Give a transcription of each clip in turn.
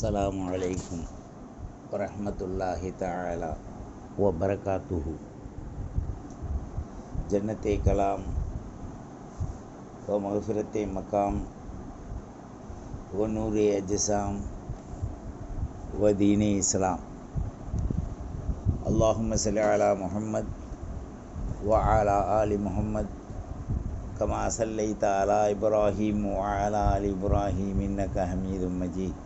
அஸ்ஸலாமு அலைக்கும் வரஹ்மத்துல்லாஹி தஆலா வபரகாத்துஹு. ஜன்னத்தே கலாம் வ மக்ஃபிரத்தே மகாம் வ நூரே அஜ்ஸாம் வ தீனே இஸ்லாம். அல்லாஹும்ம ஸல்லி அலா முஹம்மத் வ அலா ஆலி முஹம்மத் கமா ஸல்லைத அலா இப்ராஹீம் வ அலா ஆலி இப்ராஹீம் இன்னக ஹமீதும் மஜீத்.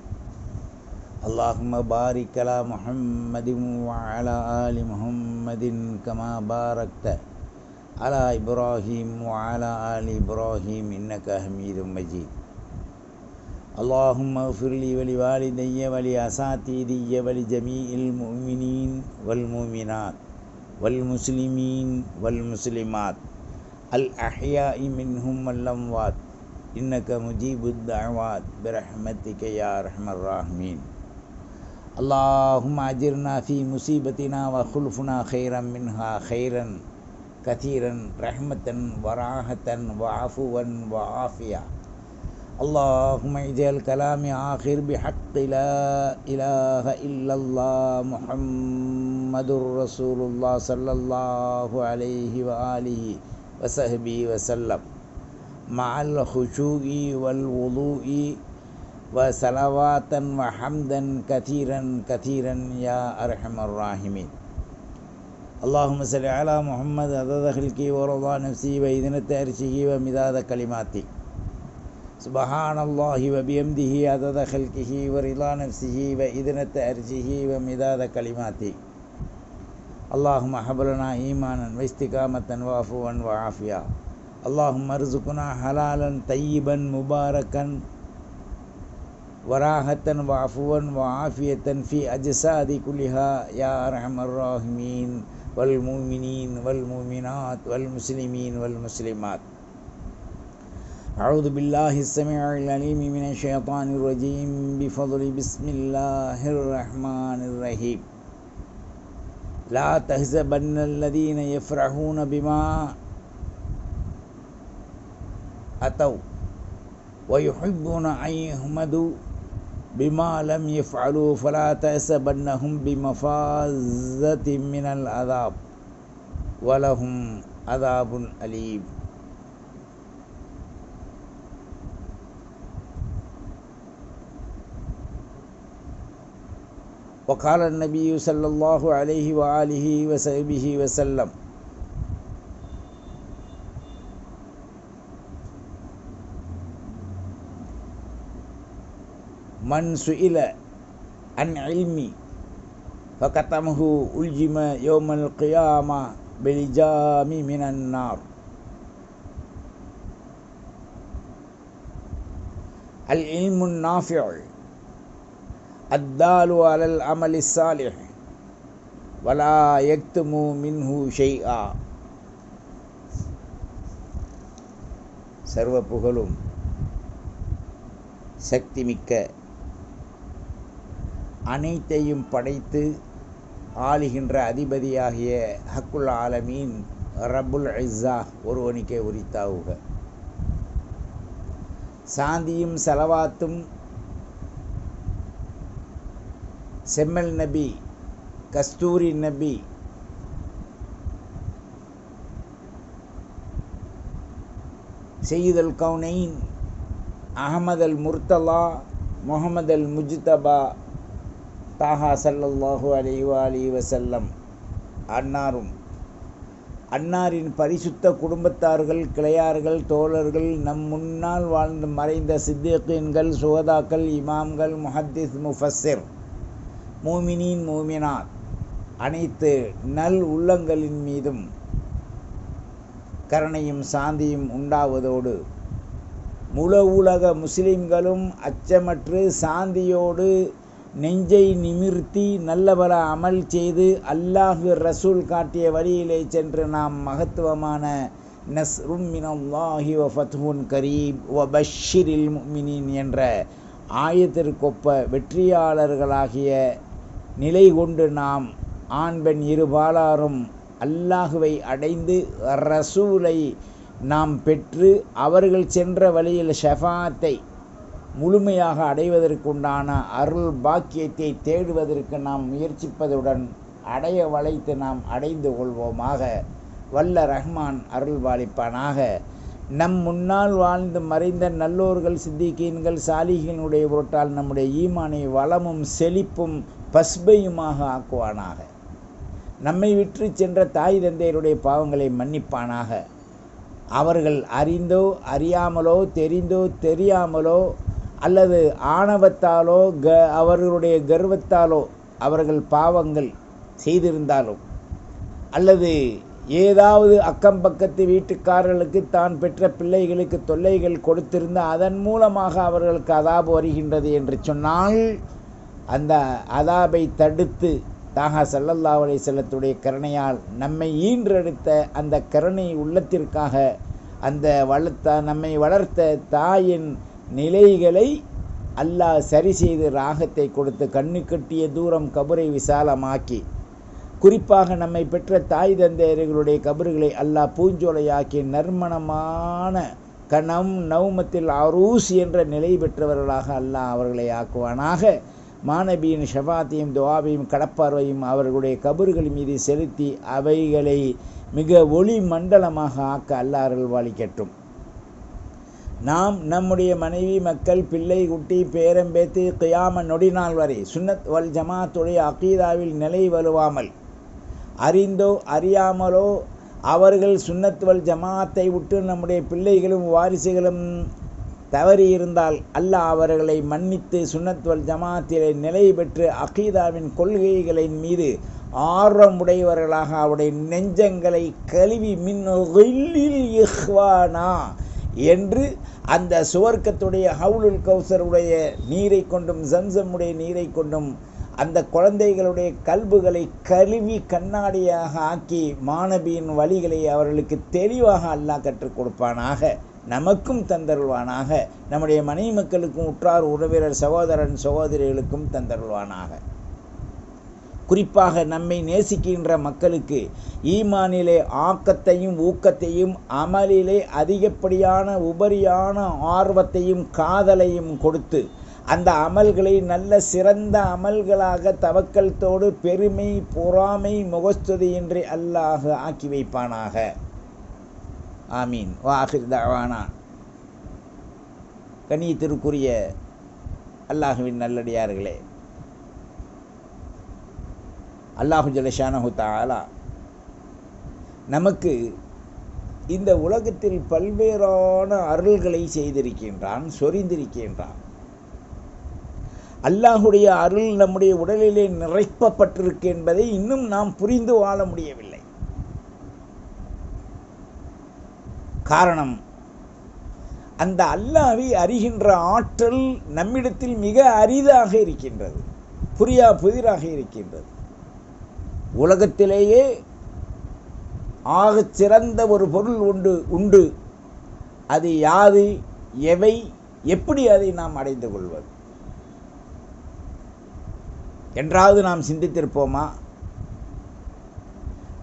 அல்லாஹும்ம பாரிக் அலா முஹம்மதின் வ அலா ஆலி முஹம்மதின் கமா பாரக்த அலா இப்ராஹீம் வ அலா ஆலி இப்ராஹீம் இன்னக ஹமீதும் மஜீத். அல்லாஹும்ம ஃபிர்லி வலி வாலிதைய வலி அசாத்தீதிய வலி ஜமீஇல் முஃமினீன் வல் முஃமினாத் வல் முஸ்லிமீன் வல் முஸ்லிமாத் அல் அஹ்யாஇ மின்ஹும் வல் அம்வாத் இன்னக முஜீபுத் தஅவாத் பிரஹ்மதிக யா அர்ஹமர் ராஹிமீன். அல்லாஹும்ம அஜிர்னா ஃபீ முசீபத்தினா வ குல்ஃபுனா கைரம் மின்ஹா கைரன் கதீரன் ரஹ்மத்தன் வ ராஹத்தன் வ அஃபுவன் வ ஆஃபியா. அல்லாஹும்ம இஜ்அல் கலாமி ஆகிர் பிஹக்கி லா இலாஹ இல்லல்லாஹ் முஹம்மதுர் ரசூலுல்லாஹ் ஸல்லல்லாஹு அலைஹி வ ஆலிஹி வ ஸஹ்பிஹி வ ஸல்லம் மஅல் ஹுஷூஇ வல் வுதுஇ வ ஸலவாத்தன் வ ஹம்தன் கதீரன் கதீரன் யா அர்ஹமர் ராஹிமீன். அல்லாஹும்ம ஸல்லி அலா முஹம்மத் அதத ஹல்கி வ ரதா நஃப்ஸி வ இத்னத அர்ஷிஹி வ மிதாத கலிமாத்தி. சுப்ஹானல்லாஹி வ பிஹம்திஹி அதத ஹல்கிஹி வ ரிதா நஃப்ஸிஹி வ இத்னத அர்ஷிஹி வ மிதாத கலிமாத்தி. அல்லாஹும்ம ஹப் லனா ஈமானன் வ இஸ்திகாமத்தன் வ அஃபுவன் வ ஆஃபியா. அல்லாஹும்ம அர்ஸுக்னா ஹலாலன் தய்யிபன் முபாரக்கன் வராஹத்தன் வ அஃபுவன் வ ஆஃபியத்தன் ஃபி அஜ்ஸாதி குல்லிஹா யா அர்ஹமர் ராஹிமீன் வல் முஃமினீன் வல் முஃமினாத் வல் முஸ்லிமீன் வல் முஸ்லிமாத். அஊது பில்லாஹிஸ் ஸமீஇல் அலீம் மினஷ் ஷைத்தானிர் ரஜீம் பிஃضل பிஸ்மில்லாஹிர் ரஹ்மானிர் ரஹீம். லா தஹ்ஸபன்னல் லதீன யஃப்ரஹூன பிமா அத்தவ் வ யுஹிப்பூன அன் யுஹ்மது பிமா லம் யஃஅலூ ஃபலா தஹ்ஸபன்னஹும் பிமஃபாஸத்தின் மினல் அஸாப் வ லஹும் அஸாபுன் அலீம். وقال النبي صلى الله عليه وآله وصحبه وسلم من سئل عن علمي فكتمه ألجم يوم القيامة بلجام من النار. العلم النافع الدال على العمل الصالح ولا يكتم منه شيئا. சர்வ புகழும் சக்திமிக்க அனைத்தையும் படைத்து ஆளுகின்ற அதிபதியாகிய ஹக்குல் ஆலமீன் ரப்புல் இஸ்ஸா ஒருவனுக்கே உரித்தாவுக. சாந்தியும் சலவாத்தும் செம்மல் நபி கஸ்தூரி நபி சையீதுல் கௌனைன் அஹமது அல் முர்த்தலா முஹம்மது அல் முஜ்தபா தாஹா ஸல்லல்லாஹு அலைஹி வ ஆலிஹி வஸல்லம் அன்னாரும் அன்னாரின் பரிசுத்த குடும்பத்தார்கள் கிளையார்கள் தோழர்கள் நம் முன்னால் வாழ்ந்து மறைந்த சித்திகீன்கள் சுஹதாக்கள் இமாம்கள் முஹத்திஸ் முஃபஸ்ஸிர் மூமினீன் மூமினாத் அனைத்து நல் உள்ளங்களின் மீதும் கருணையும் சாந்தியும் உண்டாவதோடு முழு உலக முஸ்லிம்களும் அச்சமற்று சாந்தியோடு நெஞ்சை நிமிர்த்தி நல்லபல அமல் செய்து அல்லாஹ் ரசூல் காட்டிய வழியிலே சென்று நாம் மகத்துவமான நஸ்ரும் மினல்லாஹி வ ஃபத்ஹுன் கரீம் வ பஷ்ஷிரில் முஃமினீன் என்ற ஆயத்திற்கொப்ப வெற்றியாளர்களாகிய நிலை கொண்டு நாம் ஆண் பெண் இருபாலாரும் அல்லாஹுவை அடைந்து ரசூலை நாம் பெற்று அவர்கள் சென்ற வழியில் ஷஃபாத்தை முழுமையாக அடைவதற்குண்டான அருள் பாக்கியத்தை தேடுவதற்கு நாம் முயற்சிப்பதுடன் அடைய வளைத்து நாம் அடைந்து கொள்வோமாக. வல்ல ரஹ்மான் அருள் பாலிப்பானாக. நம் முன்னால் வாழ்ந்து மறைந்த நல்லோர்கள், சித்திகீன்கள், சாலிகினுடைய பொருட்டால் நம்முடைய ஈமானை வளமும் செழிப்பும் பஸ்பையுமாக ஆக்குவானாக. நம்மை விற்று சென்ற தாய் தந்தையருடைய பாவங்களை மன்னிப்பானாக. அவர்கள் அறிந்தோ அறியாமலோ தெரிந்தோ தெரியாமலோ அல்லது ஆணவத்தாலோ அவர்களுடைய கர்வத்தாலோ அவர்கள் பாவங்கள் செய்திருந்தாலும் அல்லது ஏதாவது அக்கம் பக்கத்து வீட்டுக்காரர்களுக்கு தான் பெற்ற பிள்ளைகளுக்கு தொல்லைகள் கொடுத்திருந்த அதன் மூலமாக அவர்களுக்கு அதாபு வருகின்றது என்று சொன்னால், அந்த அதாபை தடுத்து தாகா ஸல்லல்லாஹு அலைஹி வஸல்லத்துடைய கருணையால் நம்மை ஈன்றெடுத்த அந்த கருணை உள்ளத்திற்காக அந்த நம்மை வளர்த்த தாயின் நிலைகளை அல்லாஹ் சரி செய்து ராகத்தை கொடுத்து கண்ணு கட்டிய தூரம் கபரை விசாலமாக்கி, குறிப்பாக நம்மை பெற்ற தாய் தந்தையர்களுடைய கபறுகளை அல்லாஹ் பூஞ்சோலையாக்கி நறுமணமான நௌமத்தில் அரூஸ் என்ற நிலை பெற்றவர்களாக அல்லாஹ் அவர்களை ஆக்குவானாக. மாணபியின் ஷஃபாத்தையும் துஆவையும் கடப்பார்வையும் அவர்களுடைய கபறுகள் மீது செலுத்தி அவைகளை மிக ஒளி மண்டலமாக ஆக்க அல்லாஹ் அருள் பாலிக்கட்டும். நாம் நம்முடைய மனைவி, மக்கள், பிள்ளை, குட்டி, பேரம்பேத்து கியாம நொடிநாள் வரை சுன்னத் வல் ஜமாத்துடைய அகீதாவில் நிலை வலுவாமல் அறிந்தோ அறியாமலோ அவர்கள் சுன்னத் வல் ஜமாத்தை விட்டு நம்முடைய பிள்ளைகளும் வாரிசுகளும் தவறி இருந்தால் அல்லாஹ் அவர்களை மன்னித்து சுன்னத் வல் ஜமாத்திலே நிலை பெற்று அகீதாவின் கொள்கைகளின் மீது ஆர்வமுடையவர்களாக அவருடைய நெஞ்சங்களை கழுவி இஹ்வானா என்று அந்த சுவர்க்கத்துடைய ஹவுலுல் கௌசருடைய நீரை கொண்டும் ஜம்சமுடைய நீரை கொண்டும் அந்த குழந்தைகளுடைய கல்புகளை கழுவி கண்ணாடியாக ஆக்கி மாணபியின் வழிகளை அவர்களுக்கு தெளிவாக அல்லாஹ் கற்றுக் கொடுப்பானாக. நமக்கும் தந்தருள்வானாக. நம்முடைய மனைவி மக்களுக்கும் உற்றார் உறவினர் சகோதரன் சகோதரிகளுக்கும் தந்தருள்வானாக. குறிப்பாக நம்மை நேசிக்கின்ற மக்களுக்கு ஈமானிலே ஆக்கத்தையும் ஊக்கத்தையும், அமலிலே அதிகப்படியான உபரியான ஆர்வத்தையும் காதலையும் கொடுத்து அந்த அமல்களை நல்ல சிறந்த அமல்களாக தவக்கல்தோடு பெருமை பொறாமை முகஸ்துதியின்றி அல்லாஹ் ஆக்கி வைப்பானாக. ஆமீன். வாஹிர் தஅவானா. கண்ணியத்திற்குரிய அல்லாஹுவின் நல்லடியார்களே, அல்லாஹு ஜல்லஷானஹு தஆலா நமக்கு இந்த உலகத்தில் பல்வேறான அருள்களை செய்திருக்கின்றான், சொரிந்திருக்கின்றான். அல்லாஹுடைய அருள் நம்முடைய உடலிலே நிறைப்பப்பட்டிருக்கு என்பதை இன்னும் நாம் புரிந்து வாழ முடியவில்லை. காரணம், அந்த அல்லாஹ்வை அறிகின்ற ஆற்றல் நம்மிடத்தில் மிக அரிதாக இருக்கின்றது, புதிராக இருக்கின்றது. உலகத்திலேயே ஆகச் சிறந்த ஒரு பொருள் உண்டு. அது யாது, எவை, எப்படி அதை நாம் அடைந்து கொள்வது என்றாவது நாம் சிந்தித்திருப்போமா?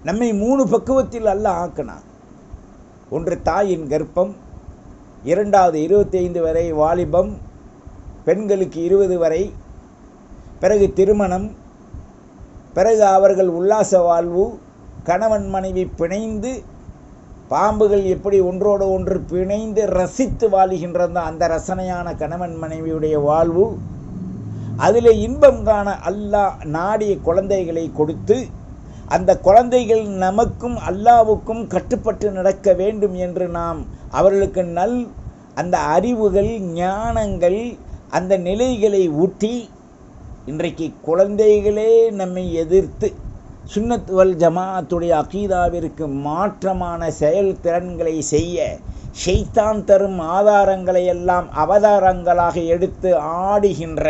நம்மை 3 பக்குவத்தில் அல்லாஹ் ஆக்கினான். ஒன்று தாயின் கர்ப்பம், இரண்டாவது 25 வரை வாலிபம், பெண்களுக்கு 20 வரை, பிறகு திருமணம், பிறகு அவர்கள் உல்லாச வாழ்வு, கணவன் மனைவி பிணைந்து, பாம்புகள் எப்படி ஒன்றோடு ஒன்று பிணைந்து ரசித்து வாழுகின்றதோ அந்த ரசனையான கணவன் மனைவியுடைய வாழ்வு, அதில் இன்பம் காண அல்லாஹ் நாடிய குழந்தைகளை கொடுத்து, அந்த குழந்தைகள் நமக்கும் அல்லாஹ்வுக்கும் கட்டுப்பட்டு நடக்க வேண்டும் என்று நாம் அவர்களுக்கு அந்த அறிவுகள், ஞானங்கள், அந்த நிலைகளை ஊட்டி, இன்றைக்கு குழந்தைகளே நம்மை எதிர்த்து சுன்னத் வல் ஜமாஅத்துடைய அகீதாவிற்கு மாற்றமான செயல்திறன்களை செய்ய ஷைத்தான் தரும் ஆதாரங்களை எல்லாம் அவதாரங்களாக எடுத்து ஆடுகின்ற,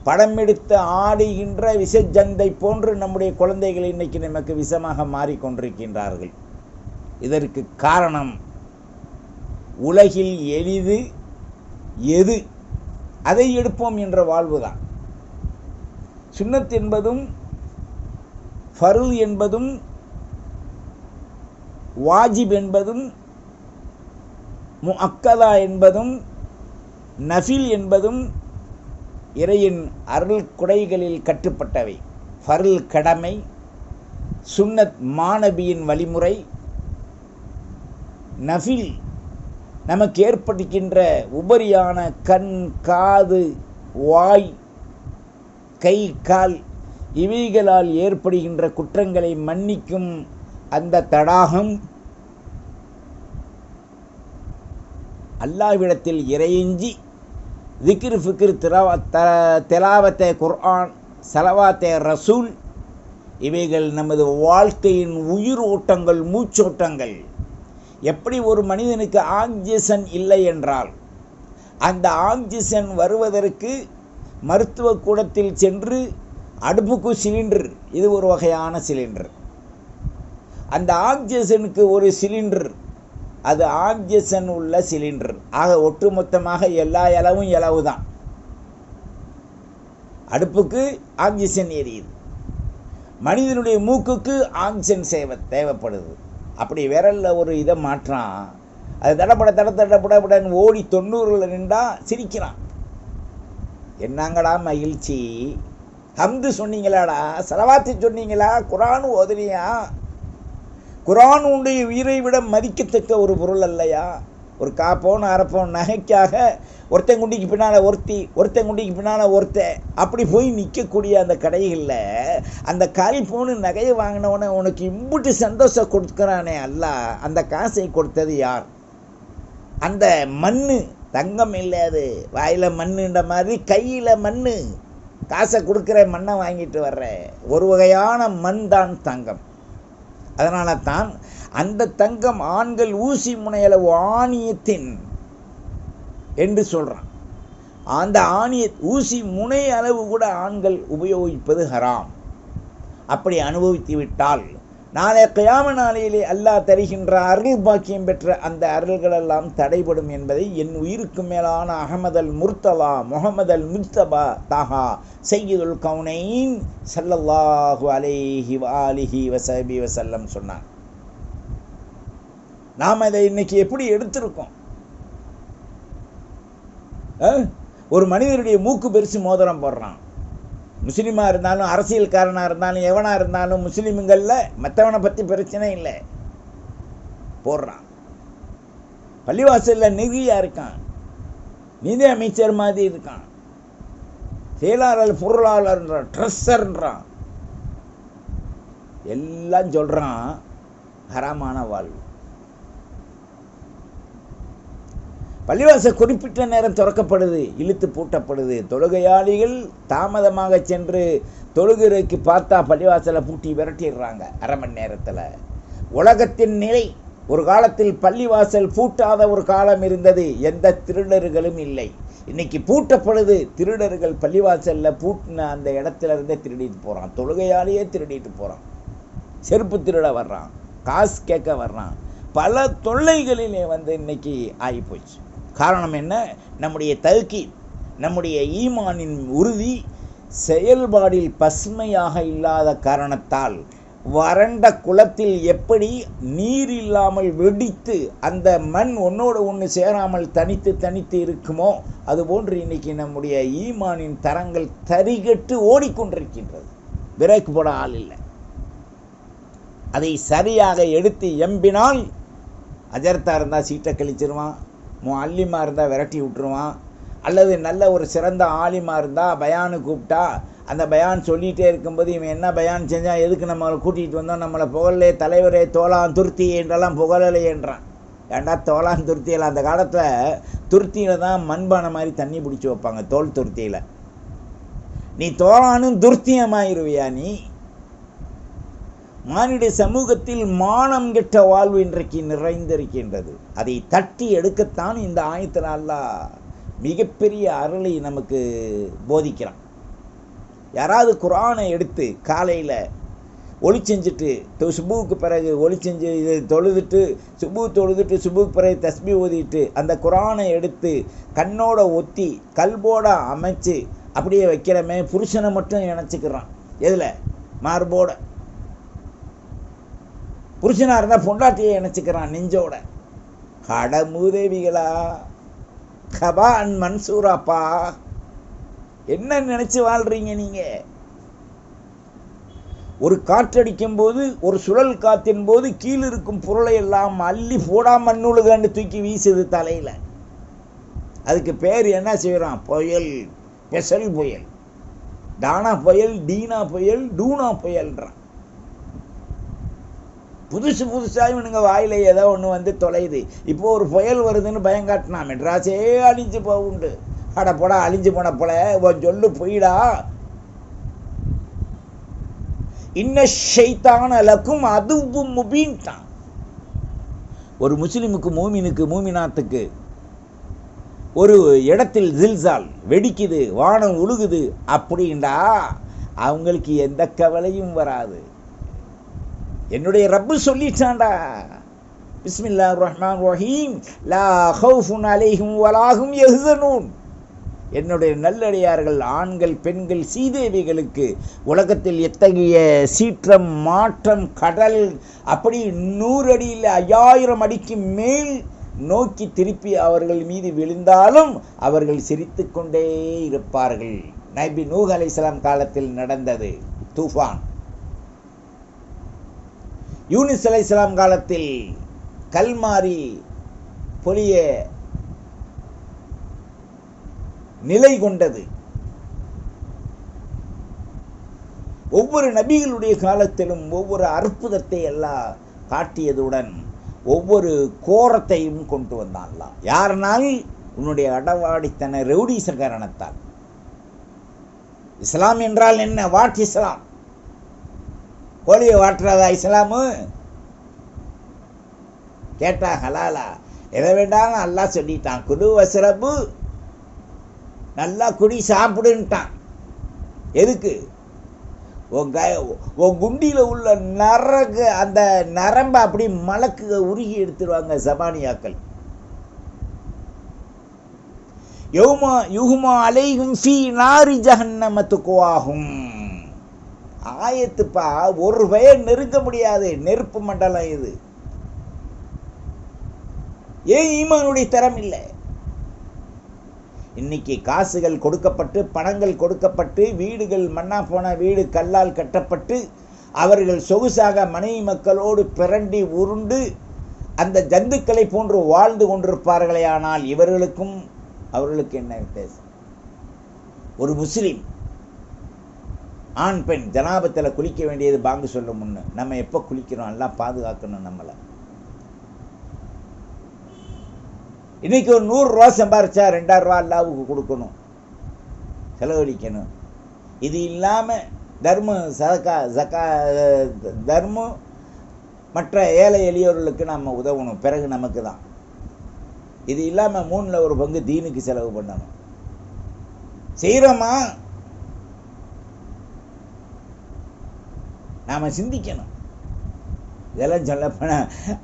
படமெடுத்து ஆடுகின்ற விஷஜந்தை போன்று நம்முடைய குழந்தைகள் இன்னைக்கு நமக்கு விஷமாக மாறிக்கொண்டிருக்கின்றார்கள். இதற்கு காரணம், உலகில் எளிது எது அதை எடுப்போம் என்ற வாழ்வுதான். சுன்னத் என்பதும் ஃபர்ல் என்பதும் வாஜிப் என்பதும் முஅக்கதா என்பதும் நஃபில் என்பதும் இறையின் அருள் குடைகளில் கட்டுப்பட்டவை. ஃபர்ல் கடமை, சுன்னத் மாநபியின் வழிமுறை. நஃபில் நமக்கு ஏற்படுகின்ற உபரியான கண், காது, வாய், கை, கால் இவைகளால் ஏற்படுகின்ற குற்றங்களை மன்னிக்கும் அந்த தடாகம் அல்லாஹ்விடத்தில் இறையஞ்சி திக்ர், ஃபிக்ர், திலாவத்தே குர்ஆன், சலவாத்தே ரசூல் இவைகள் நமது வாழ்க்கையின் உயிர் ஓட்டங்கள், மூச்சோட்டங்கள். எப்படி ஒரு மனிதனுக்கு ஆக்சிஜன் இல்லை என்றால் அந்த ஆக்சிஜன் வருவதற்கு மருத்துவ கூடத்தில் சென்று அடுப்புக்கு சிலிண்டர், இது ஒரு வகையான சிலிண்டர். அந்த ஆக்சிஜனுக்கு ஒரு சிலிண்டர், அது ஆக்சிஜன் உள்ள சிலிண்டர். ஆக ஒட்டுமொத்தமாக எல்லா இலவும் இலவு தான். அடுப்புக்கு ஆக்சிஜன் எரியுது, மனிதனுடைய மூக்குக்கு ஆக்சிஜன் தேவைப்படுது. அப்படி விரல்ல ஒரு இதை மாற்றான், அது தடப்படன்னு ஓடி 90ல் நின்றா சிரிக்கிறான். என்னங்கடா மகிழ்ச்சி, ஹம்து சொன்னீங்களாடா, சலவாத்து சொன்னீங்களா, குரான் ஓதுனியா? குரான் உடைய உயிரை விட மதிக்கத்தக்க ஒரு பொருள் அல்லையா? ஒரு காப்போன் அரைப்போன் நகைக்காக ஒருத்தன் குண்டிக்கு பின்னால் ஒருத்தன் குண்டிக்கு பின்னால் ஒருத்தன் அப்படி போய் நிற்கக்கூடிய அந்த கடைகளில் அந்த காலிப்போனு நகையை வாங்கினவனை உனக்கு இம்புட்டு சந்தோஷம் கொடுக்குறானே அல்ல, அந்த காசை கொடுத்தது யார்? அந்த மண்ணு தங்கம் இல்லை, அது வாயில் மண்ணுன்ற மாதிரி கையில் மண்ணு. காசை கொடுக்குற மண்ணை வாங்கிட்டு வர்ற ஒரு வகையான மண் தான் தங்கம். அதனால தான் அந்த தங்கம் ஆண்கள் ஊசி முனையளவு ஆணியத்தின் என்று சொல்கிறான். அந்த ஊசி முனை அளவு கூட ஆண்கள் உபயோகிப்பது ஹராம். அப்படி அனுபவித்து விட்டால் நாளை கியாம நாளையிலே அல்லாஹ் தருகின்ற அருள் பாக்கியம் பெற்ற அந்த அருள்களெல்லாம் தடைபடும் என்பதை என் உயிருக்கு மேலான அஹமது அல் முர்த்தலா முஹம்மது அல் முஸ்தபா தாஹா சையதுல் கவுனைன் ஸல்லல்லாஹு அலைஹி வஆலிஹி வஸஹ்பிஹி வஸல்லம் சொன்னார். நாம் அதை இன்னைக்கு எப்படி எடுத்திருக்கோம்? ஒரு மனிதனுடைய மூக்கு பெருசு மோதிரம் போடுறான். முஸ்லீமாக இருந்தாலும் அரசியல்காரனாக இருந்தாலும் எவனாக இருந்தாலும் முஸ்லீம்களில் மற்றவனை பற்றி பிரச்சனை இல்லை, போடுறான். பள்ளிவாசலில் நிதியாக இருக்கான், நிதி அமைச்சர் மாதிரி இருக்கான், செயலாளர், பொருளாளர்ன்றான், ட்ரெஸ்ஸர்ன்றான், எல்லாம் சொல்கிறான். ஹராமான வாழ்வு. பள்ளிவாசல் குறிப்பிட்ட நேரம் திறக்கப்படுது, இழுத்து பூட்டப்படுது. தொழுகையாளிகள் தாமதமாக சென்று தொழுகைக்கு பார்த்தா பள்ளிவாசலை பூட்டி விரட்டிடுறாங்க அரை மணி நேரத்தில். உலகத்தின் நிலை, ஒரு காலத்தில் பள்ளிவாசல் பூட்டாத ஒரு காலம் இருந்தது, எந்த திருடர்களும் இல்லை. இன்னைக்கு பூட்டப்படுது, திருடர்கள் பள்ளிவாசலில் பூட்டின அந்த இடத்துல இருந்தே திருடிட்டு போகிறான். தொழுகையாளியே திருடிட்டு போகிறான், செருப்பு திருட வர்றான், காசு கேட்க வர்றான். பல தொல்லைகளிலே இன்னைக்கு ஆகிப்போச்சு. காரணம் என்ன? நம்முடைய தல்கி, நம்முடைய ஈமானின் உறுதி செயல்பாடில் பசுமையாக இல்லாத காரணத்தால் வறண்ட குளத்தில் எப்படி நீர் இல்லாமல் வெடித்து அந்த மண் ஒன்னோடு ஒன்று சேராமல் தனித்து தனித்து இருக்குமோ அதுபோன்று இன்னைக்கு நம்முடைய ஈமானின் தரங்கள் தரிகட்டு ஓடிக்கொண்டிருக்கின்றது. பிரேக் போட ஆள் இல்லை. அதை சரியாக எடுத்து எம்பினால் அஜர்த்தா இருந்தால் சீட்டை கழிச்சிருவான், அல்லிமா இருந்தால் விரட்டி விட்டுருவான், அல்லது நல்ல ஒரு சிறந்த ஆலிமா இருந்தால் பயானு கூப்பிட்டா அந்த பயான் சொல்லிகிட்டே இருக்கும்போது இவன் என்ன பயான் செஞ்சால், எதுக்கு நம்மளை கூட்டிகிட்டு வந்தோம், நம்மளை புகழலே தலைவரே தோளான் துருத்தி என்றெல்லாம் புகழலே என்றான். ஏண்டா தோளான் துருத்தியில், அந்த காலத்தில் துருத்தியில் தான் மண்பானை மாதிரி தண்ணி பிடிச்சி வைப்பாங்க, தோல் துருத்தியில். நீ தோளானும் துருத்தியமாயிருவியா? நீ மானிட சமூகத்தில் மானம் கெட்ட வாழ்வு இன்றைக்கு நிறைந்திருக்கின்றது. அதை தட்டி எடுக்கத்தான் இந்த ஆயத்தில் அல்லாஹ் மிகப்பெரிய அருளை நமக்கு போதிக்கிறான். யாராவது குர்ஆனை எடுத்து காலையில் ஒளி செஞ்சுட்டு சுபுவுக்கு பிறகு ஒளி செஞ்சு இது தொழுதுட்டு சுபுவுக்கு பிறகு தஸ்பீ ஓதிட்டு அந்த குர்ஆனை எடுத்து கண்ணோட ஒத்தி கல்போட அமைச்சு அப்படியே வைக்கிறமே, புருஷனை மட்டும் நினச்சிக்கிறான். எதில்? மார்போட. புருஷனாக இருந்தால் பொண்டாட்டியை நினச்சிக்கிறான் நெஞ்சோட. கடமூதேவிகளா, கபான் மன்சூராப்பா. என்ன நினைச்சு வாழ்றீங்க நீங்க? ஒரு காற்றடிக்கும் போது, ஒரு சுழல் காத்தின் போது கீழே இருக்கும் பொருளை எல்லாம் அள்ளி போடா மண்ணுழுகான்னு தூக்கி வீசுது தலையில. அதுக்கு பேர் என்ன செய்யறான்? புயல், பெசல் புயல், டானா புயல், டீனா புயல், டூனா புயல்ன்றான். புதுசு புதுசாக இவனுங்க வாயில ஏதோ ஒன்று வந்து தொலையுது. இப்போ ஒரு புயல் வருதுன்னு பயங்காட்டினா மெட்ராஸே அழிஞ்சு போகுண்டு. அட போடா, அழிஞ்சு போன போல சொல்லு போயிடா. இன்ன ஷைத்தான் லக்கும் அதுவும் முபீன்தான். ஒரு முஸ்லிமுக்கு, மூமினுக்கு, மூமினாத்துக்கு ஒரு இடத்தில் ஜில்சால் வெடிக்குது, வானம் உழுகுது அப்படின்டா அவங்களுக்கு எந்த கவலையும் வராது. என்னுடைய ரப்பு சொல்லிட்டான்டா, பிஸ்மில்லாஹிர் ரஹ்மானிர் ரஹீம், லா ஹவுஃபுன் அலைஹிம் வலாஹும் யஹ்ஸனூன். என்னுடைய நல்லடியார்கள், ஆண்கள், பெண்கள், சீதேவிகளுக்கு உலகத்தில் எத்தகைய சீற்றம், மாற்றம், கடல் அப்படி 100 அடியில் 5000 அடிக்கு மேல் நோக்கி திருப்பி அவர்கள் மீது விழுந்தாலும் அவர்கள் சிரித்து கொண்டே இருப்பார்கள். நபி நூஹ் அலைஹிஸ்ஸலாம் காலத்தில் நடந்தது தூஃபான். யூனுஸ் அலைஹிஸ்ஸலாம் காலத்தில் கல்மாரி பொழிய நிலை கொண்டது. ஒவ்வொரு நபிகளுடைய காலத்திலும் ஒவ்வொரு அற்புதத்தை எல்லாம் காட்டியதுடன் ஒவ்வொரு கோரத்தையும் கொண்டு வந்தான்லாம். யாருனால்? உன்னுடைய அடவாடித்தன ரவுடீச காரணத்தால். இஸ்லாம் என்றால் என்ன? வாட் இஸ்லாம்? கோழியை வாட்டுறதா இஸ்லாமு? கேட்டா ஹலாலா? எதை வேண்டாலும் அல்லாஹ் சொல்லிட்டான், குடு வஸ்ரபு, நல்லா குடி சாப்பிடுன்ட்டான். எதுக்கு? உன் குண்டியில் உள்ள நரகு, அந்த நரம்பை அப்படி மலக்கு உருகி எடுத்துருவாங்க ஜபானியாக்கள். யௌமா யுஹ்மா அலைஹிம் ஃபீ நாரி ஜஹன்னம துக்வாஹும். ஆயத்துப்பா, ஒரு பெயர் நெருங்க முடியாது நெருப்பு மண்டலம் இது. ஏன் ஈமானுடைய தரம் இல்லை? இன்னைக்கு காசுகள் கொடுக்கப்பட்டு, பணங்கள் கொடுக்கப்பட்டு, வீடுகள் மண்ணா போன வீடு கல்லால் கட்டப்பட்டு, அவர்கள் சொகுசாக மனைவி மக்களோடு பிறண்டி உருண்டு அந்த ஜந்துக்களை போன்று வாழ்ந்து கொண்டிருப்பார்களே. ஆனால் இவர்களுக்கும் அவர்களுக்கு என்ன வித்தியாசம்? ஒரு முஸ்லீம் ஆண் பெண் ஜனாபத்தில் குளிக்க வேண்டியது பாங்கு சொல்ல முன்னு. நம்ம எப்போ குளிக்கிறோம்? எல்லாம் பாதுகாக்கணும் நம்மளை. இன்னைக்கு ஒரு 100 ரூபா சம்பாரிச்சா 2000 ரூபா அல்லாவுக்கு கொடுக்கணும், செலவழிக்கணும். இது இல்லாமல் தர்மம், ஜக்கா தர்மம், மற்ற ஏழை எளியோர்களுக்கு நம்ம உதவணும், பிறகு நமக்கு தான். இது இல்லாமல் 3ல் 1 பங்கு தீனுக்கு செலவு பண்ணணும். செய்கிறோமா? நாம் சிந்திக்கணும். இதெல்லாம் சொல்லப்போன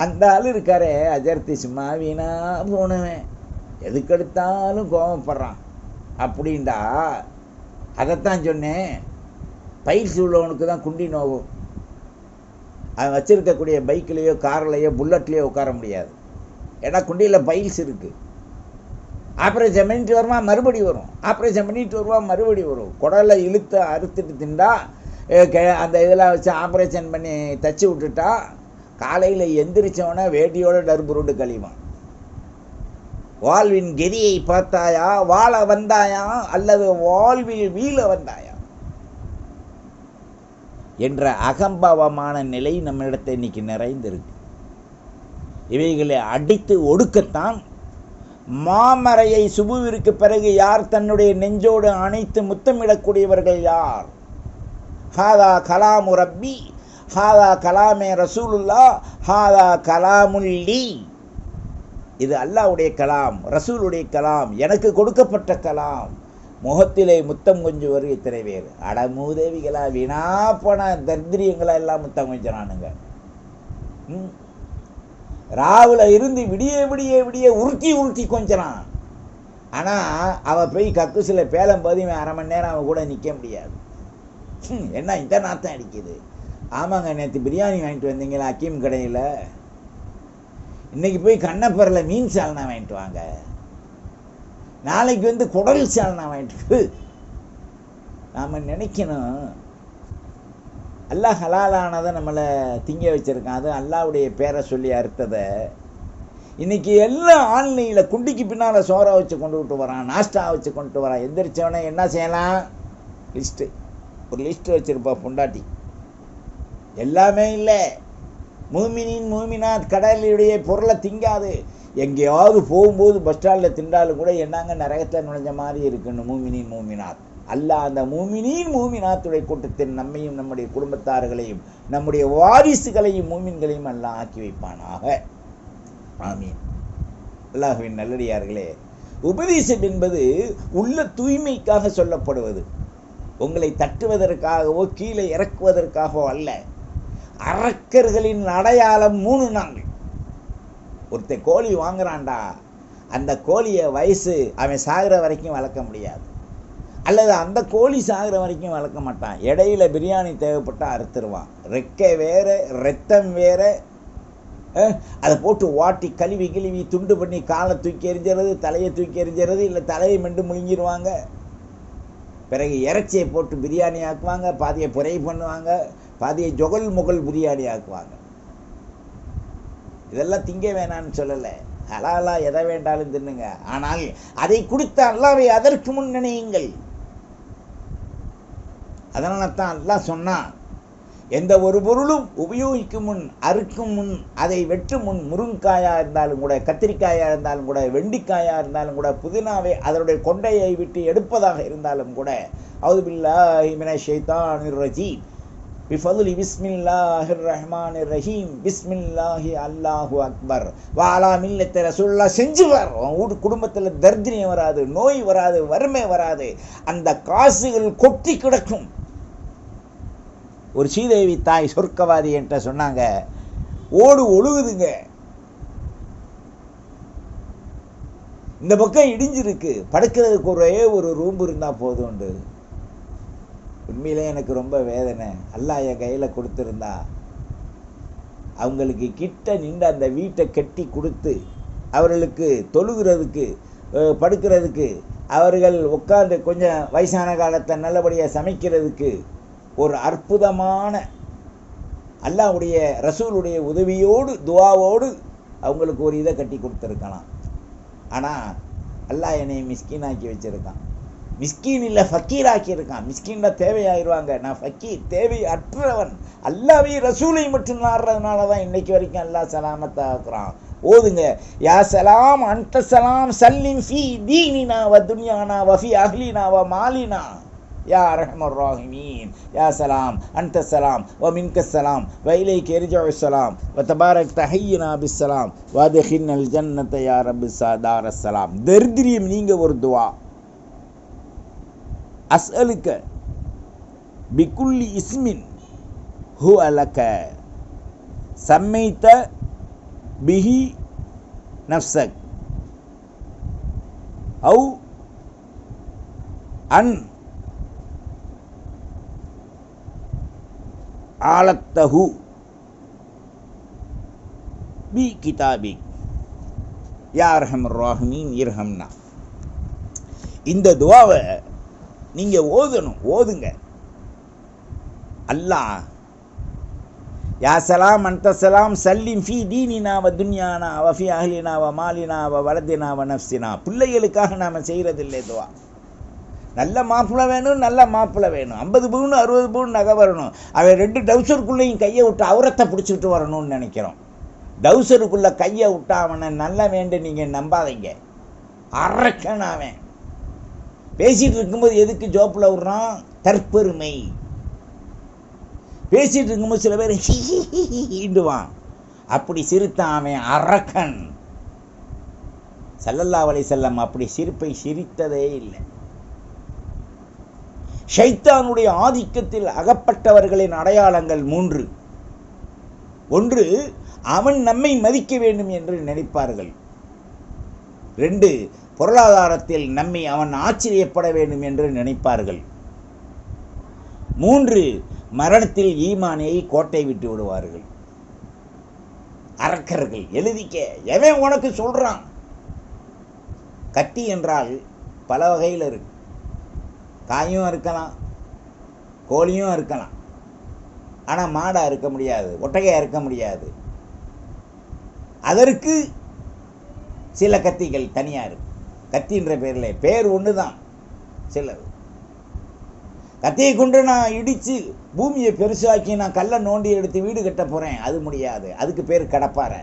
அந்த ஆள் இருக்காரே அஜர்த்தி, சும்மா வீணா போனவன், எதுக்கெடுத்தாலும் கோபப்படுறான் அப்படின்டா. அதைத்தான் சொன்னேன், பயிற்சி உள்ளவனுக்கு தான் குண்டி நோவும். அவன் வச்சிருக்கக்கூடிய பைக்கிலேயோ கார்லேயோ புல்லட்லேயோ உட்கார முடியாது. ஏன்னா குண்டியில் பைல்ஸ் இருக்குது. ஆப்ரேஷன் பண்ணிட்டு வருவான், மறுபடி வரும். ஆப்ரேஷன் பண்ணிட்டு வருவான், மறுபடி வரும். குடலை இழுத்து அறுத்துட்டு திண்டா, அந்த இதெல்லாம் வச்சு ஆப்ரேஷன் பண்ணி தச்சு விட்டுட்டா, காலையில் எந்திரிச்சவன வேட்டியோட டர்புருண்டு கழிவான். வாழ்வின் கெதியை பார்த்தாயா, வாழ வந்தாயா, அல்லது வாழ்வில் வீழ வந்தாயா என்ற அகம்பாவமான நிலை நம்மிடத்தை இன்னைக்கு நிறைந்திருக்கு. இவைகளை அடித்து ஒடுக்கத்தான் மாமரையை சுபுவிற்கு பிறகு யார் தன்னுடைய நெஞ்சோடு அணைத்து முத்தமிடக்கூடியவர்கள் யார்? ஹாதா கலாமு ரப்பி, ஹாதா கலாமே ரசூலுல்லா, ஹாதா கலாமுல்லி. இது அல்லாஹ்வுடைய கலாம், ரசூலுடைய கலாம், எனக்கு கொடுக்கப்பட்ட கலாம். முகத்திலே முத்தம் கொஞ்சுவர் இத்தனை பேர். அடமூதேவிகளா, வீணா போன தரித்திரியங்களா எல்லாம் முத்தம் கொஞ்சறானுங்க. ராவில் இருந்து விடிய விடிய விடிய உருட்டி உருட்டி கொஞ்சறான். ஆனால் அவன் போய் கக்குசில் பேலம் போது 1/2 மணி நேரம் அவன் கூட நிற்க முடியாது. என்ன இந்த நாத்தம் அடிக்குது? ஆமாங்க, நேற்று பிரியாணி வாங்கிட்டு வந்தீங்களா அக்கீம் கடையில்? இன்னைக்கு போய் கண்ணப்பரில் மீன் சால்னா வாங்கிட்டு வாங்க. நாளைக்கு வந்து குடல் சால்னா வாங்கிட்டு நாம் நினைக்கணும் அல்லாஹ் ஹலாலானதை நம்மளை திங்க வச்சுருக்கான். அது அல்லாஹ்வுடைய பேரை சொல்லி அறுத்ததை இன்றைக்கி எல்லாம் ஆன்லைனில் குண்டிக்கு பின்னால் சோறை வச்சு கொண்டு விட்டு வரான், நாஸ்டா வச்சு கொண்டு வரான். எந்திரிச்சவனே என்ன செய்யலாம், லிஸ்ட்டு, ஒரு லிஸ்ட்டு வச்சுருப்பா பொண்டாட்டி. எல்லாமே இல்லை. மூமினின் மூமினாத் கடலுடைய பொருளை திங்காது. எங்கேயாவது போகும்போது பஸ் ஸ்டாண்டில் திண்டாலும் கூட என்னங்க நரகத்தில் நுழைஞ்ச மாதிரி இருக்குன்னு மூமினின் மூமினாத். அல்லாஹ் அந்த மூமினின் மூமினாத்துடைய கூட்டத்தில் நம்மையும் நம்முடைய குடும்பத்தார்களையும் நம்முடைய வாரிசுகளையும் மூமின்களையும் அல்லாஹ் ஆக்கி வைப்பானாக. ஆமீன். அல்லாஹ்வின் நல்லடியார்களே, உபதேசம் என்பது உள்ள தூய்மைக்காக சொல்லப்படுவது, உங்களை தட்டுவதற்காகவோ கீழே இறக்குவதற்காகவோ அல்ல. அரக்கர்களின் அடையாளம் 3 நாங்கள். ஒருத்தன் கோழி வாங்குறான்டா, அந்த கோழியை வயசு அவன் சாகிற வரைக்கும் வளர்க்க முடியாது, அல்லது அந்த கோழி சாகிற வரைக்கும் வளர்க்க மாட்டான். இடையில பிரியாணி தேவைப்பட்டால் அறுத்துருவான். ரெக்கை வேற, ரத்தம் வேற, அதை போட்டு வாட்டி கழுவி கிழுவி துண்டு பண்ணி காலை தூக்கி எறிஞ்சிறது, தலையை தூக்கி எறிஞ்சிறது, இல்லை தலையை மெண்டு முழுங்கிடுவாங்க. பிறகு இறைச்சியை போட்டு பிரியாணி ஆக்குவாங்க, பாதியை புரை பண்ணுவாங்க, பாதியை ஜொகல் முகல் பிரியாணி ஆக்குவாங்க. இதெல்லாம் திங்க வேணான்னு சொல்லலை, ஹலாலா எதை வேண்டாலும் தின்னுங்க. ஆனால் அதை கொடுத்த அல்லாஹ்வை அதற்கு முன் நினையுங்கள். அதனால தான் அல்லாஹ் சொன்னான், எந்த ஒரு பொருளும் உபயோகிக்கும் முன், அறுக்கும் முன், அதை வெட்டும் முன், முருங்காயாக இருந்தாலும் கூட, கத்திரிக்காயாக இருந்தாலும் கூட, வெண்டிக்காயாக இருந்தாலும் கூட, புதினாவை அதனுடைய கொண்டையை விட்டு எடுப்பதாக இருந்தாலும் கூட, அவுது பில்லாஹி மினஷ் ஷைத்தானிர் ரஜீம் பிஃபதுலி பிஸ்மில்லாஹிர் ரஹ்மானிர் ரஹீம் பிஸ்மில்லாஹி அல்லாஹு அக்பர் வாலா மில்லத்தை ரசூலுல்லாஹ் செஞ்சு வர. உன் குடும்பத்தில் தர்தினியம் வராது, நோய் வராது, வறுமை வராது, அந்த காசுகள் கொட்டி கிடக்கும். ஒரு ஸ்ரீதேவி தாய் சொர்க்கவாதி என்கிட்ட சொன்னாங்க, ஓடு ஒழுகுதுங்க, இந்த பக்கம் இடிஞ்சிருக்கு, படுக்கிறதுக்கு ஒரே ஒரு ரூம் இருந்தால் போதும்ண்டு. உண்மையிலே எனக்கு ரொம்ப வேதனை. அல்லாஹ் என் கையில் கொடுத்துருந்தா அவங்களுக்கு கிட்ட நின்று அந்த வீட்டை கட்டி கொடுத்து அவர்களுக்கு தொழுகிறதுக்கு படுக்கிறதுக்கு, அவர்கள் உட்காந்து கொஞ்சம் வயசான காலத்தை நல்லபடியாக சமைக்கிறதுக்கு ஒரு அற்புதமான அல்லாஹ்வுடைய ரசூலுடைய உதவியோடு துஆவோடு அவங்களுக்கு ஒரு இதை கட்டி கொடுத்துருக்கலாம். ஆனால் அல்லாஹ் என்னை மிஸ்கீனாக்கி வச்சுருக்கான். மிஸ்கீன் இல்லை, ஃபக்கீர் ஆக்கியிருக்கான். மிஸ்கீன்ல தேவையாயிருவாங்க, நான் ஃபக்கீர், தேவை அற்றவன். அல்லாஹ்வை ரசூலை மட்டும் நாடுறதுனால தான் இன்னைக்கு வரைக்கும் அல்லாஹ் சலாமத்தை ஆக்குறான். ஓதுங்க, யா சலாம் அன்த சலாம் சல்லிம் ஃபீ தீனினா வ துன்யானா வ ஃபீ அஹ்லினா வ மாலினா யா அர்ஹமர் ராஹிமீன். யா சலாம் அன்த சலாம் வ மின்க சலாம் வ இலைக யர்ஜுஉ சலாம் வ தபாரக் தஹய்யினா பிஸ் சலாம் வ அத்கில்னல் ஜன்னத யா ரப்பி சாதார சலாம். தர்திரியம் நீங்க ஒரு துஆ. அஸ்அலுக பிகுல்லி இஸ்மின் ஹுவ லக சம்மைத பிஹி நஃப்ஸக் அவு அன் ஆலத்தஹு பி கிதாபி யா அர்ஹமர் ராஹிமீன் இர்ஹம்னா. இந்த துஆவை நீங்கள் ஓதணும், ஓதுங்க. அல்லாஹ் யா சலாம் அன்த சலாம் சல்லிம் ஃபீ தீனினா வ துன்யானா வ ஃபீ அஹ்லினா வ மாலினா வ வலதினா வ நஃப்ஸினா. பிள்ளைகளுக்காக நாம் செய்கிறதில்லை துவா. நல்ல மாப்பிள்ளை வேணும், நல்ல மாப்பிள்ளை வேணும், 50 பவுன் 60 பவுன் நகை வரணும், அவன் 2 டவுசருக்குள்ளேயும் கையை விட்டு அவரத்தை பிடிச்சிக்கிட்டு வரணும்னு நினைக்கிறோம். டவுசருக்குள்ளே கையை விட்டா அவனை நல்ல வேண்டு நீங்கள் நம்பாதீங்க. அரக்கன் அவன். பேசிகிட்டு இருக்கும்போது எதுக்கு ஜோப்பில் விடுறான்? தற்பெருமை. பேசிகிட்டு இருக்கும்போது சில பேர் ஹிடுவான், அப்படி சிரித்தான் அவன் அரக்கன். ஸல்லல்லாஹு அலைஹி வஸல்லம் அப்படி சிரிப்பை சிரித்ததே இல்லை. ஷைத்தானுடைய ஆதிக்கத்தில் அகப்பட்டவர்களின் அடையாளங்கள் 3. 1, அவன் நம்மை மதிக்க வேண்டும் என்று நினைப்பார்கள். 2, பொருளாதாரத்தில் நம்மை அவன் ஆச்சரியப்பட வேண்டும் என்று நினைப்பார்கள். 3, மரணத்தில் ஈமானியை கோட்டை விட்டு விடுவார்கள். அரக்கர்கள். எழுதிக்க, எவன் உனக்கு சொல்றான்? கத்தி என்றால் பல வகையில் இருக்கு. காயும் இருக்கலாம், கோழியும் இருக்கலாம். ஆனால் மாடாக இருக்க முடியாது, ஒட்டகையாக இருக்க முடியாது. அதற்கு சில கத்திகள் தனியாக இருக்கு. கத்தின்ற பேரில் பேர் ஒன்று தான். சிலர் கத்தியை கொண்டு நான் இடித்து பூமியை பெருசாக்கி நான் கல்லை நோண்டி எடுத்து வீடு கட்ட போகிறேன், அது முடியாது. அதுக்கு பேர் கடப்பாறை.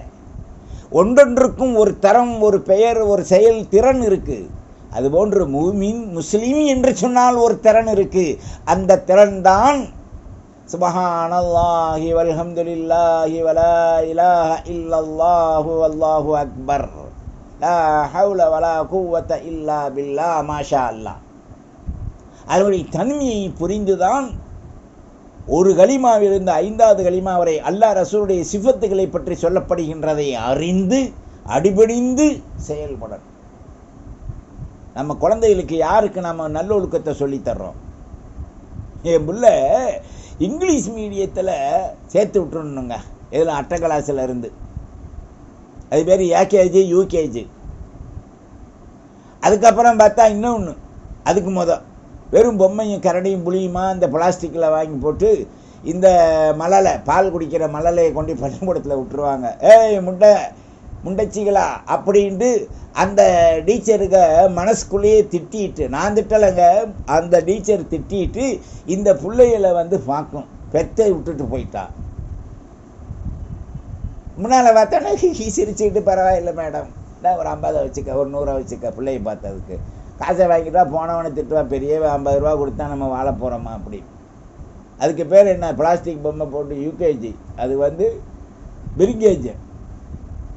ஒன்றொன்றுக்கும் ஒரு தரம், ஒரு பெயர், ஒரு செயல் திறன் இருக்குது. அதுபோன்று முஃமின் முஸ்லீம் என்று சொன்னால் ஒரு திறன் இருக்குது. அந்த திறன் தான் சுப்ஹானல்லாஹி வல்ஹம்துலில்லாஹி வலா இலாஹ இல்லல்லாஹு வல்லாஹு அக்பர் லா ஹவுல வலா குவத்த இல்லா பில்லா மாஷா அல்லாஹ். அதனுடைய தன்மையை புரிந்துதான் ஒரு கலிமாவிலிருந்து 5வது கலிமா வரை அல்லாஹ் ரசூலுடைய சிஃபத்துகளை பற்றி சொல்லப்படுகின்றதை அறிந்து அடிபணிந்து செயல்படணும். நம்ம குழந்தைகளுக்கு யாருக்கு நம்ம நல்லொழுக்கத்தை சொல்லித்தர்றோம்? என் புள்ள இங்கிலீஷ் மீடியத்தில் சேர்த்து விட்டுருணுங்க. இதில் 8 கிளாஸில் இருந்து, அது பேர் ஏகேஜி யூகேஜி. அதுக்கப்புறம் பார்த்தா இன்னொன்று, அதுக்கு வெறும் பொம்மையும் கரடியும் புளியுமா இந்த பிளாஸ்டிக்கில் வாங்கி போட்டு இந்த மலலை, பால் குடிக்கிற மலலையை கொண்டு பள்ளிக்கூடத்தில் விட்டுருவாங்க. ஏய் முண்டைச்சிகளா அப்படின்ட்டு அந்த டீச்சருக்கு மனசுக்குள்ளேயே திட்டிட்டு, நான் திட்டலைங்க, அந்த டீச்சர் திட்டிட்டு இந்த பிள்ளைகளை பார்க்கும். பெத்தை விட்டுட்டு போயிட்டா. முன்னால் பார்த்தோன்னா சிரிச்சுக்கிட்டு பரவாயில்லை மேடம், ஒரு 50 வச்சுக்க, ஒரு 100 வச்சுக்க, பிள்ளையை பார்த்ததுக்கு காசை வாங்கிட்டா போனவனை திட்டுவா, பெரிய 50 ரூபா கொடுத்தா நம்ம வாழ போகிறோமா அப்படி. அதுக்கு பேர் என்ன? பிளாஸ்டிக் பொம்மை போட்டு யூகேஜி. அது பிரிகேஜி,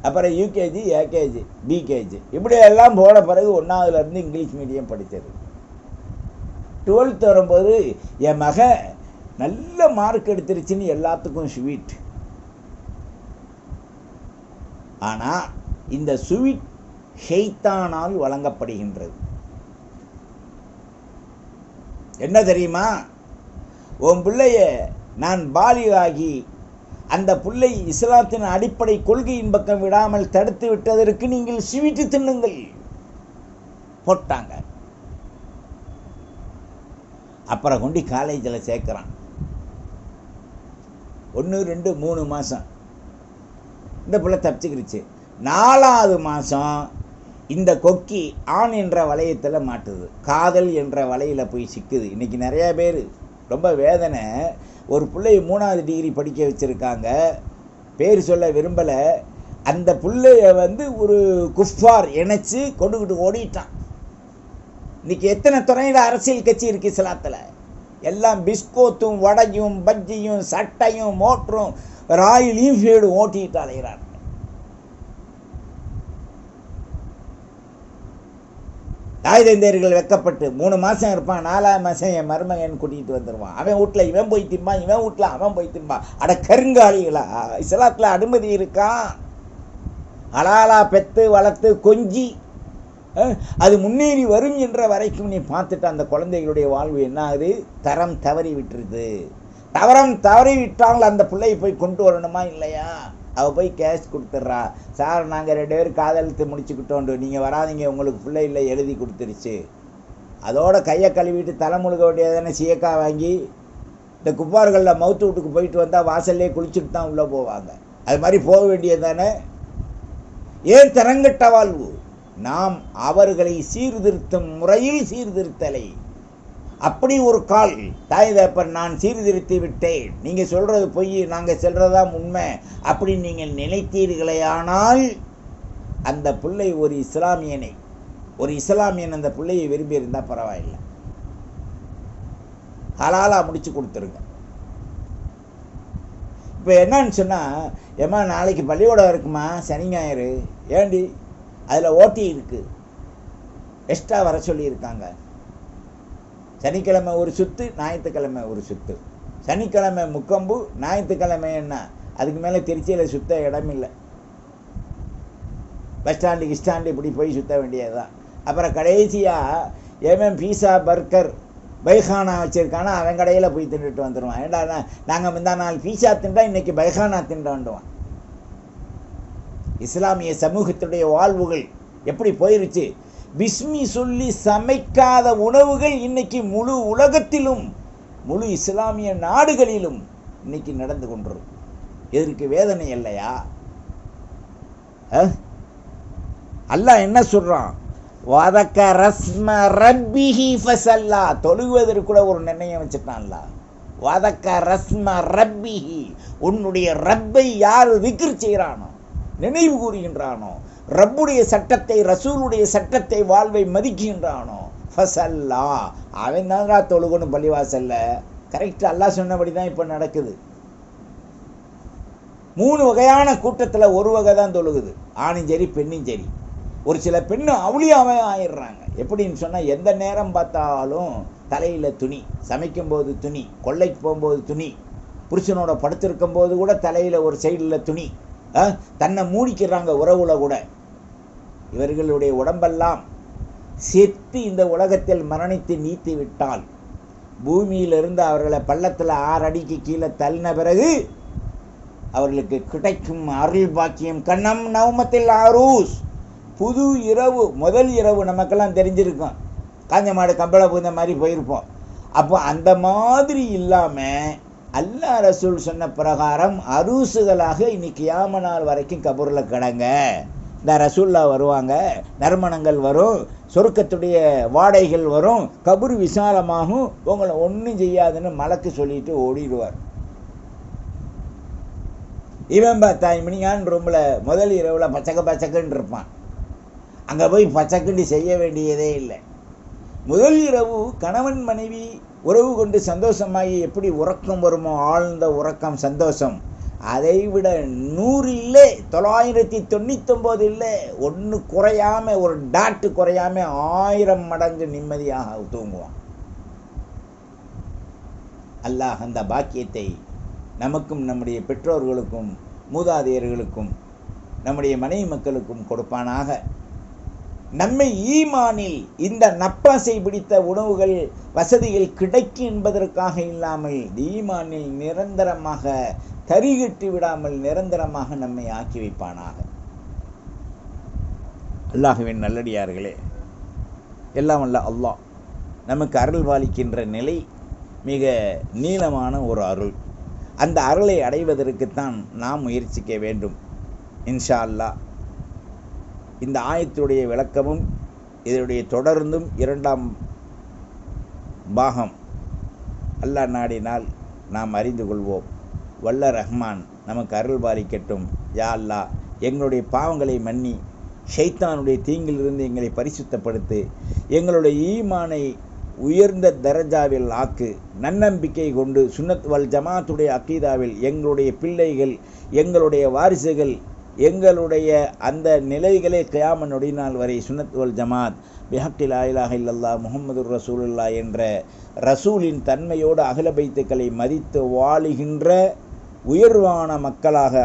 அப்புறம் யூகேஜி, ஏகேஜி, பிகேஜி, இப்படி எல்லாம் போன பிறகு 1வதுலேருந்து இங்கிலீஷ் மீடியம் படித்தது. 12th வரும்போது என் மக நல்ல மார்க் எடுத்துருச்சுன்னு எல்லாத்துக்கும் ஸ்வீட். ஆனால் இந்த ஸ்வீட் ஷைத்தானால் வழங்கப்படுகின்றது. என்ன தெரியுமா? உன் பிள்ளைய நான் பாலிகாகி அந்த பிள்ளை இஸ்லாத்தின் அடிப்படை கொள்கையின் பக்கம் விடாமல் தடுத்து விட்டதற்கு நீங்கள் ஸ்வீட்டு தின்னுங்கள் போட்டாங்க. அப்புறம் கொண்டு காலேஜில் சேர்க்குறான். 1, 2, 3 மாதம் இந்த பிள்ளை தப்பிச்சுக்கிடுச்சு. 4வது மாதம் இந்த கொக்கி ஆண் என்ற வளையத்தில் மாட்டுது, காதல் என்ற வலையில் போய் சிக்குது. இன்றைக்கி நிறையா பேர் ரொம்ப வேதனை. ஒரு பிள்ளைய 3வது டிகிரி படிக்க வச்சுருக்காங்க, பேர் சொல்ல விரும்பலை. அந்த பிள்ளைய ஒரு குஃபார் இணைச்சி கொண்டுக்கிட்டு ஓடிட்டான். இன்றைக்கி எத்தனை துறையில் அரசியல் கட்சி இருக்குது இஸ்லாத்தில்? எல்லாம் பிஸ்கோத்தும் வடையும் பஜ்ஜியும் சட்டையும் மோட்டரும் ராயிலையும் ஃபீடு ஓட்டிட்டு அலைகிறார். தாய் தந்தையர்கள் வெக்கப்பட்டு 3 மாதம் இருப்பான், 4வது மாதம் என் மருமகன் கூட்டிகிட்டு வந்துடுவான். அவன் வீட்டில் இவன் போய் திம்பான், இவன் வீட்டில் அவன் போய் திம்பான். அட கருங்காலிகளா, இஸ்லாத்தில் அனுமதி இருக்கான்? அலாலா பெற்று வளர்த்து கொஞ்சி அது முன்னேறி வரும் என்ற வரைக்கும் நீ பார்த்துட்டு அந்த குழந்தைகளுடைய வாழ்வு என்ன ஆகுது? தரம் தவறி விட்டுருது. தவறி விட்டால் அந்த பிள்ளையை போய் கொண்டு வரணுமா இல்லையா? அவள் போய் கேஷ் கொடுத்துட்றா. சார் நாங்கள் 2 பேர் காதலித்து முடிச்சுக்கிட்டோண்டு, நீங்கள் வராதிங்க, உங்களுக்கு பிள்ளை இல்லை எழுதி கொடுத்துருச்சு. அதோட கையை கழுவிட்டு தலை முழுக வேண்டியதானே சீயக்கா வாங்கி. இந்த குப்பார்களில் மவுத்து வீட்டுக்கு போயிட்டு வந்தால் வாசல்லே குளிச்சுட்டு தான் உள்ளே போவாங்க. அது மாதிரி போக வேண்டியது தானே. ஏன் தரங்கட்ட வாழ்வு? நாம் அவர்களை சீர்திருத்தும் முறையில் சீர்திருத்தலை. அப்படி ஒரு கால் தாய் தகப்பன் நான் சீர்திருத்தி விட்டேன், நீங்கள் சொல்கிறது பொய், நாங்கள் சொல்கிறதா உண்மை அப்படி நீங்கள் நினைத்தீர்களேயானால் அந்த பிள்ளை ஒரு இஸ்லாமியன் அந்த பிள்ளையை விரும்பி இருந்தால் பரவாயில்லை, ஹலாலாக முடிச்சு கொடுத்துருங்க. இப்போ என்னன்னு சொன்னால், ஏம்மா நாளைக்கு பள்ளிக்கூடம் இருக்குமா, சனி ஞாயிறு, ஏண்டி அதில் ஓட்டி இருக்குது, எக்ஸ்ட்ரா வர சொல்லியிருக்காங்க. சனிக்கிழமை ஒரு சுற்று, ஞாயிற்றுக்கிழமை ஒரு சுற்று. சனிக்கிழமை முக்கம்பு, ஞாயிற்றுக்கிழமை என்ன, அதுக்கு மேலே திருச்சியில் சுற்ற இடமில்லை. பஸ் ஸ்டாண்டு இப்படி போய் சுற்ற வேண்டியது தான். அப்புறம் கடைசியாக ஏமன் பீஸா பர்கர் பைகானா வச்சுருக்கானா அவன் கடையில் போய் தின்னுட்டு வந்துடுவான். ஏண்டா நாங்கள் முந்தா நாள் பீஸா தின்றா இன்றைக்கி பைகானா தின்றாண்டுவான். இஸ்லாமிய சமூகத்துடைய வாழ்வுகள் எப்படி போயிருச்சு? பிஸ்மி சொல்லி சமைக்காத உணவுகள் இன்னைக்கு முழு உலகத்திலும் முழு இஸ்லாமிய நாடுகளிலும் இன்னைக்கு நடந்து கொண்டிருக்கு. இதற்கு வேதனை இல்லையா? அல்லாஹ் என்ன சொல்றான்? தொழுவதற்கு கூட ஒரு நிர்ணயம் வச்சுட்டான்ல. உன்னுடைய ரப்பை யார் திக்ர் செய்கிறானோ, நினைவு கூறுகின்றானோ, ரப்புடைய சட்டத்தை, ரசூலுடைய சட்டத்தை, வாழ்வை மதிக்கின்றானோ, ஃபசல்லா, அவன் தான்டா தொழுகணும் பள்ளிவாசல்ல. கரெக்ட், அல்லாஹ் சொன்னபடி தான் இப்போ நடக்குது. 3 வகையான கூட்டத்தில் ஒரு வகை தான் தொழுகுது, ஆணும் சரி பெண்ணும் சரி. ஒரு சில பெண்ணு அவுளியாவே ஆயிடுறாங்க. எப்படின்னு சொன்னால், எந்த நேரம் பார்த்தாலும் தலையில் துணி, சமைக்கும் போது துணி, கொள்ளைக்கு போகும்போது துணி, புருஷனோட படுத்திருக்கும் போது கூட தலையில் ஒரு சைடில் துணி, தன்னை மூடிக்கிறாங்க உறவுல கூட. இவர்களுடைய உடம்பெல்லாம் செத்து இந்த உலகத்தில் மரணித்து நீத்து விட்டால், பூமியிலிருந்து அவர்களை பள்ளத்தில் 6 அடிக்கு கீழே தள்ளின பிறகு அவர்களுக்கு கிடைக்கும் அருள் பாக்கியம் கண்ணம் நவமத்தில் ஆரூஸ், புது இரவு, முதல் இரவு. நமக்கெல்லாம் தெரிஞ்சிருக்கும், காஞ்ச மாடு கம்பளை புகுந்த மாதிரி போயிருப்போம். அப்போ அந்த மாதிரி இல்லாமல் அல்லாஹ் ரசூல் சொன்ன பிரகாரம் அரூசுகளாக இன்னைக்கு கியாம நாள் வரைக்கும் கபூரில் கிடங்க. இந்த ரசூல்லா வருவாங்க, நறுமணங்கள் வரும், சொர்க்கத்துடைய வாடைகள் வரும், கபூர் விசாலமாகும், உங்களை ஒன்றும் செய்யாதுன்னு மலக்கு சொல்லிட்டு ஓடிடுவார். இவன் பார்த்தா மினியான் ரூமில் முதல் இரவில் பச்சக்குன்னு இருப்பான். அங்கே போய் பச்சக்குண்டி செய்ய வேண்டியதே இல்லை. முதல் இரவு கணவன் மனைவி உறவு கொண்டு சந்தோஷமாகி எப்படி உறக்கம் வருமோ, ஆழ்ந்த உறக்கம், சந்தோஷம், அதை விட 100 இல்லை, 999 இல்லை, 1 குறையாம, ஒரு டாட்டு குறையாம 1000 மடங்கு நிம்மதியாக தூங்குவான். அல்லாஹ் அந்த பாக்கியத்தை நமக்கும், நம்முடைய பெற்றோர்களுக்கும், மூதாதையர்களுக்கும், நம்முடைய மனைவி மக்களுக்கும் கொடுப்பானாக. நம்மை ஈமானில் இந்த நப்பாசை பிடித்த உணவுகள், வசதிகள் கிடைக்கும் என்பதற்காக இல்லாமல் ஈமானில் நிரந்தரமாக தரிகட்டி விடாமல் நிரந்தரமாக நம்மை ஆக்கி வைப்பானாக. அல்லாஹ்வின் நல்லடியார்களே, எல்லாம் அல்ல அல்லாஹ் நமக்கு அருள் பாலிக்கின்ற நிலை மிக நீளமான ஒரு அருள். அந்த அருளை அடைவதற்குத்தான் நாம் முயற்சிக்க வேண்டும். இன்ஷா அல்லாஹ் இந்த ஆயத்துடைய விளக்கமும் இதனுடைய தொடர்ந்தும் 2ஆம் பாகம் அல்லாஹ் நாடினால் நாம் அறிந்து கொள்வோம். வல்ல ரஹ்மான் நமக்கு அருள் பாலிக்கட்டும். யா அல்லாஹ், எங்களுடைய பாவங்களை மன்னி, ஷைத்தானுடைய தீங்கிலிருந்து எங்களை பரிசுத்தப்படுத்து, எங்களுடைய ஈமானை உயர்ந்த தரஜாவில் ஆக்கு, நன்னம்பிக்கை கொண்டு சுன்னத் வல் ஜமாத்துடைய அக்கீதாவில் எங்களுடைய பிள்ளைகள், எங்களுடைய வாரிசுகள், எங்களுடைய அந்த நிலைகளே கியாம நொடிநாள் வரை சுன்னத் வல் ஜமாத் பிஹக்கி லா இலாஹ இல்லல்லாஹ் முஹம்மதுர் ரசூலுல்லாஹ் என்ற ரசூலின் தன்மையோடு அஹ்ல பைத்துக்களை மதித்து வாழுகின்ற உயர்வான மக்களாக,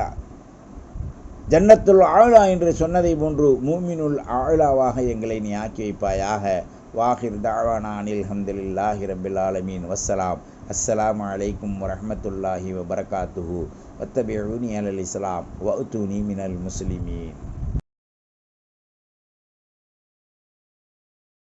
ஜன்னத்துல் ஆலா என்று சொன்னதை போன்று மூமினுல் ஆலாவாக எங்களை நீ ஆக்கி வைப்பாயாக. வாஹிர் தாவானா அனில் ஹம்துலில்லாஹி ரப்பில் ஆலமீன். வஸ்ஸலாம். அஸ்ஸலாமு அலைக்கும் வரஹ்மத்துல்லாஹி வபரகாத்துஹு. வத்தபிஊனி அலல் இஸ்லாம் வஅத்தூனி மினல் முஸ்லிமீன்.